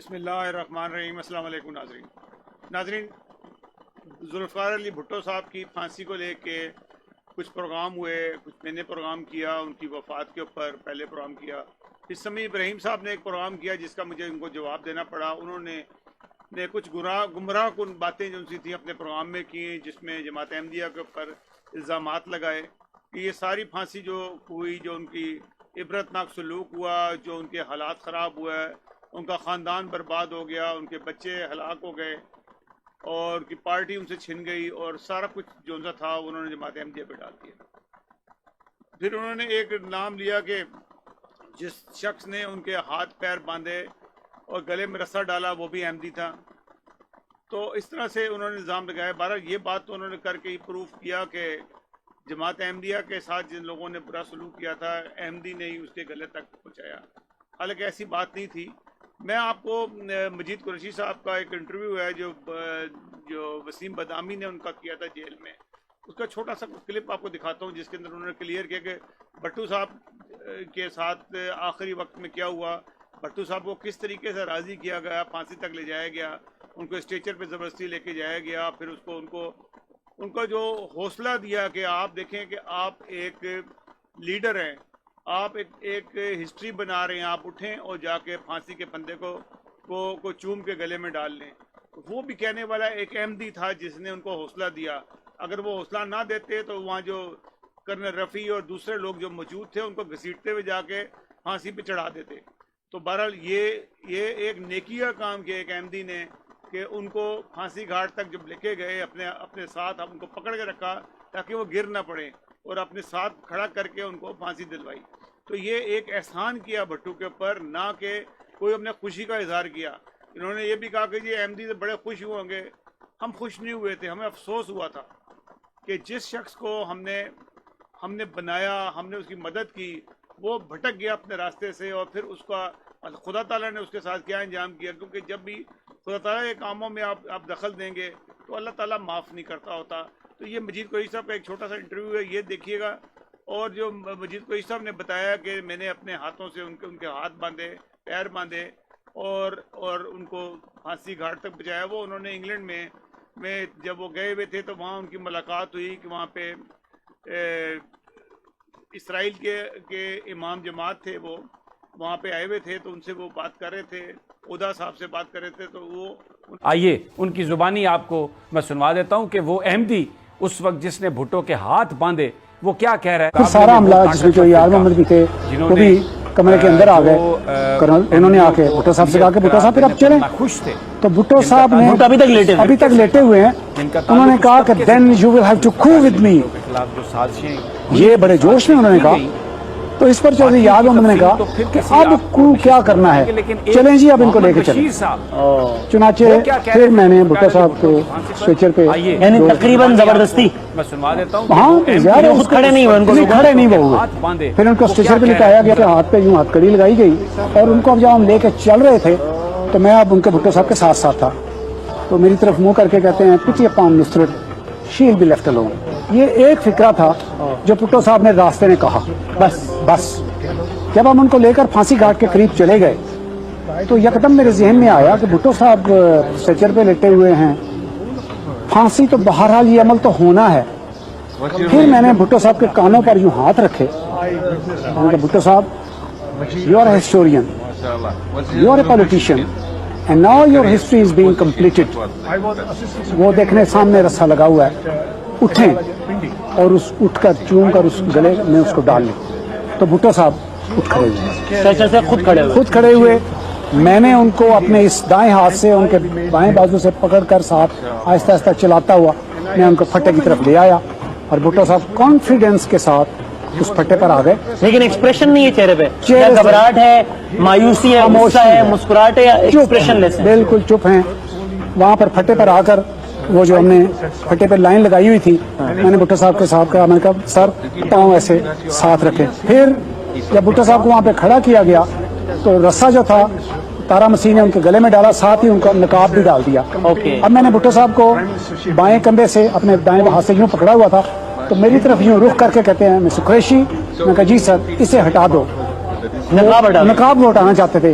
بسم اللہ الرحمن الرحیم۔ السلام علیکم ناظرین، ذوالفقار علی بھٹو صاحب کی پھانسی کو لے کے کچھ پروگرام ہوئے، کچھ میں نے پروگرام کیا ان کی وفات کے اوپر، پہلے پروگرام کیا۔ اس سمیع ابراہیم صاحب نے ایک پروگرام کیا جس کا مجھے ان کو جواب دینا پڑا۔ انہوں نے کچھ گمراہ کن باتیں جو ان سی تھیں اپنے پروگرام میں کی، جس میں جماعت احمدیہ کے اوپر الزامات لگائے کہ یہ ساری پھانسی جو ہوئی، جو ان کی عبرتناک سلوک ہوا، جو ان کے حالات خراب ہوئے، ان کا خاندان برباد ہو گیا، ان کے بچے ہلاک ہو گئے اور ان کی پارٹی ان سے چھن گئی، اور سارا کچھ جو ان کا تھا انہوں نے جماعت احمدیہ پہ ڈال دیا۔ پھر انہوں نے ایک نام لیا کہ جس شخص نے ان کے ہاتھ پیر باندھے اور گلے میں رسا ڈالا وہ بھی احمدی تھا۔ تو اس طرح سے انہوں نے الزام لگایا۔ بہرحال یہ بات تو انہوں نے کر کے ہی پروف کیا کہ جماعت احمدیہ کے ساتھ جن لوگوں نے برا سلوک کیا تھا، احمدی نے ہی اس کے گلے تک پہنچایا، حالانکہ ایسی بات نہیں تھی۔ میں آپ کو مجید قریشی صاحب کا ایک انٹرویو ہے جو وسیم بدامی نے ان کا کیا تھا جیل میں، اس کا چھوٹا سا کلپ آپ کو دکھاتا ہوں، جس کے اندر انہوں نے کلیئر کیا کہ بھٹو صاحب کے ساتھ آخری وقت میں کیا ہوا، بھٹو صاحب کو کس طریقے سے راضی کیا گیا، پھانسی تک لے جایا گیا، ان کو اسٹیچر پہ زبردستی لے کے جایا گیا، پھر ان کو جو حوصلہ دیا کہ آپ دیکھیں کہ آپ ایک لیڈر ہیں، آپ ایک ہسٹری بنا رہے ہیں، آپ اٹھیں اور جا کے پھانسی کے پھندے کو چوم کے گلے میں ڈال لیں۔ وہ بھی کہنے والا ایک احمدی تھا جس نے ان کو حوصلہ دیا۔ اگر وہ حوصلہ نہ دیتے تو وہاں جو کرنل رفیع اور دوسرے لوگ جو موجود تھے ان کو گھسیٹتے ہوئے جا کے پھانسی پہ چڑھا دیتے۔ تو بہرحال یہ ایک نیکی کا کام کیا ایک احمدی نے کہ ان کو پھانسی گھاٹ تک جب لے کے گئے اپنے ساتھ ان کو پکڑ کے رکھا تاکہ وہ گر نہ پڑے، اور اپنے ساتھ کھڑا کر کے ان کو پھانسی دلوائی۔ تو یہ ایک احسان کیا بھٹو کے اوپر، نہ کہ کوئی اپنے خوشی کا اظہار کیا۔ انہوں نے یہ بھی کہا کہ یہ احمدی سے بڑے خوش ہوں گے، ہم خوش نہیں ہوئے تھے، ہمیں افسوس ہوا تھا کہ جس شخص کو ہم نے بنایا، ہم نے اس کی مدد کی، وہ بھٹک گیا اپنے راستے سے، اور پھر اس کا خدا تعالیٰ نے اس کے ساتھ کیا انجام کیا، کیونکہ جب بھی خدا تعالیٰ کے کاموں میں آپ دخل دیں گے تو اللہ تعالیٰ معاف نہیں کرتا ہوتا۔ تو یہ مجید قریشی صاحب کا ایک چھوٹا سا انٹرویو ہے، یہ دیکھیے گا۔ اور جو مجید قریشی صاحب نے بتایا کہ میں نے اپنے ہاتھوں سے ان کے ہاتھ باندھے، پیر باندھے اور ان کو پھانسی گھاٹ تک پہنچایا۔ وہ انہوں نے انگلینڈ میں جب وہ گئے ہوئے تھے تو وہاں ان کی ملاقات ہوئی کہ وہاں پہ اسرائیل کے امام جماعت تھے، وہ وہاں پہ آئے ہوئے تھے، تو ان سے وہ بات کر رہے تھے، اودا صاحب سے بات کر رہے تھے۔ تو وہ آئیے ان کی زبانی آپ کو میں سنوا دیتا ہوں کہ وہ احمدی اس وقت جس نے بھٹو کے ہاتھ باندھے وہ کیا کہہ رہا ہے۔ سارا عملہ جس میں جو یار محمد بھی تھے وہ بھی کمرے کے اندر آ گئے، انہوں نے آ کے بھٹو صاحب سے کہا کہ بھٹو صاحب پھر اب چلیں۔ خوش تھے تو بھٹو صاحب نے ابھی تک لیٹے ہوئے ہیں، انہوں نے کہا کہ then you will have to coup with me، یہ بڑے جوش میں انہوں نے کہا۔ تو اس پر چودھری یار محمد نے کہا کہ اب کو کیا کرنا ہے، چلیں جی اب ان کو لے کے چلیں۔ چنانچہ پھر میں نے بھٹو صاحب کو اسٹریچر پہ، یعنی تقریباً زبردستی، میں سنوا دیتا ہوں، ہاں خود کھڑے نہیں ہوئے، ان کو کھڑے نہیں ہوئے۔ پھر ان کو اسٹریچر پہ لٹایا گیا کہ ہاتھ پہ یوں ہاتھ کڑی لگائی گئی، اور ان کو اب جب ہم لے کے چل رہے تھے تو میں اب ان کے بھٹو صاحب کے ساتھ تھا، تو میری طرف منہ کر کے کہتے ہیں pity upon Nusrat she will be left alone۔ یہ ایک فکرہ تھا جو بھٹو صاحب نے راستے میں کہا۔ بس جب ہم ان کو لے کر پھانسی گھاٹ کے قریب چلے گئے تو یکدم میرے ذہن میں آیا کہ بھٹو صاحب اسٹریچر پہ لیٹے ہوئے ہیں، پھانسی تو بہرحال یہ عمل تو ہونا ہے۔ پھر میں نے بھٹو صاحب کے کانوں پر یوں ہاتھ رکھے، بھٹو صاحب you are a historian, you are a politician and now your history is being completed۔ وہ دیکھنے سامنے رسا لگا ہوا ہے، اٹھیں اور اٹھ کر چوم کر اس گلے میں اس کو ڈال لیں۔ تو بھٹو صاحب اٹھ کھڑے ہوئے، خود کھڑے ہوئے۔ میں نے ان کو اپنے اس دائیں ہاتھ سے ان کے بائیں بازو سے پکڑ کر ساتھ آہستہ آہستہ چلاتا ہوا میں ان کو پھٹے کی طرف لے آیا، اور بھٹو صاحب کانفیڈینس کے ساتھ اس پھٹے پر آ گئے، لیکن ایکسپریشن نہیں ہے چہرے پہ، کیا گھبراہٹ ہے، مایوسی ہے، غصہ ہے، مسکراہٹ ہے، یا ایکسپریشن لیس ہے؟ بالکل چپ ہیں۔ وہاں پر پھٹے پر آ کر وہ جو ہم نے پھٹے پہ لائن لگائی ہوئی تھی، میں نے بھٹو صاحب کے ساتھ کہا، میں نے کہا سر پاؤں ایسے ساتھ رکھیں۔ پھر جب بھٹو صاحب کو وہاں پہ کھڑا کیا گیا تو رسا جو تھا تارا مسیح نے ان کے گلے میں ڈالا، ساتھ ہی ان کا نقاب بھی ڈال دیا۔ اب میں نے بھٹو صاحب کو بائیں کندھے سے اپنے دائیں ہاتھ سے یوں پکڑا ہوا تھا، تو میری طرف یوں رخ کر کے کہتے ہیں مسٹر قریشی، میں کہا جی سر اسے ہٹا دو، نقاب وہ ہٹانا چاہتے تھے۔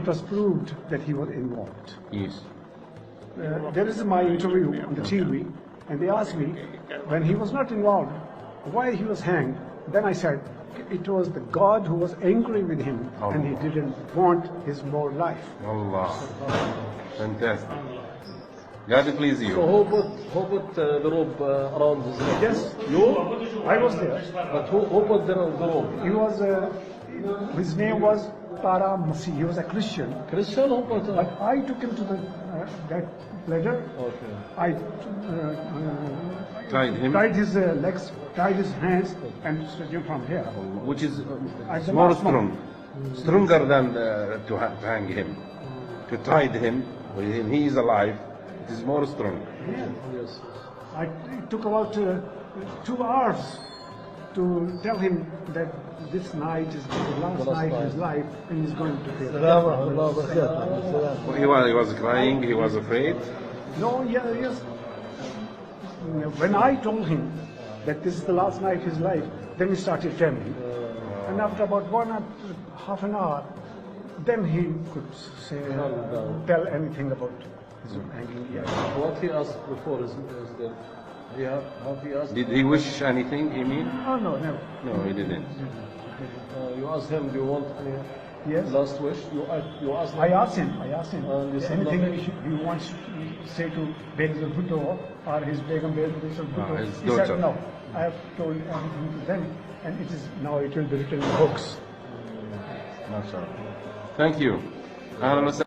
It was proved that he was involved. Yes. There is my interview on the TV, and they asked me when he was not involved, why he was hanged. Then I said it was the God who was angry with him, and he didn't want his more life. Allah. Fantastic. God please you. So who put the rope around his neck? Yes, I was there. But who put the rope? He was. His name was Tara Masi. He was a Christian. Christian who put it? But I took him to the that ladder. Okay. I Tied him. tied his legs, tied his hands, and set him from here. Which is At the more last strong, moment. stronger than to hang him, to tie him when he is alive. It is more strong. Yes. It took about 2 hours to tell him that this night is the last night of his life, and he's going to pay. He was crying. He was afraid. No, yes. When I told him that this is the last night of his life, then he started trembling. And after about half an hour, then he could tell anything about his hanging. Yeah. What he asked before is that have he asked? Did he wish anything? You mean? Oh no, never. No, he didn't. You asked him, do you want any Yes. last wish? You asked I him? asked him. And you said Anything nothing? he wants to say to Bhutto or his Begum Bhutto. his He said daughter. no. I have told everything to them, and it is now it will be written in books. MashaAllah. Thank you. أهلا وسهلا.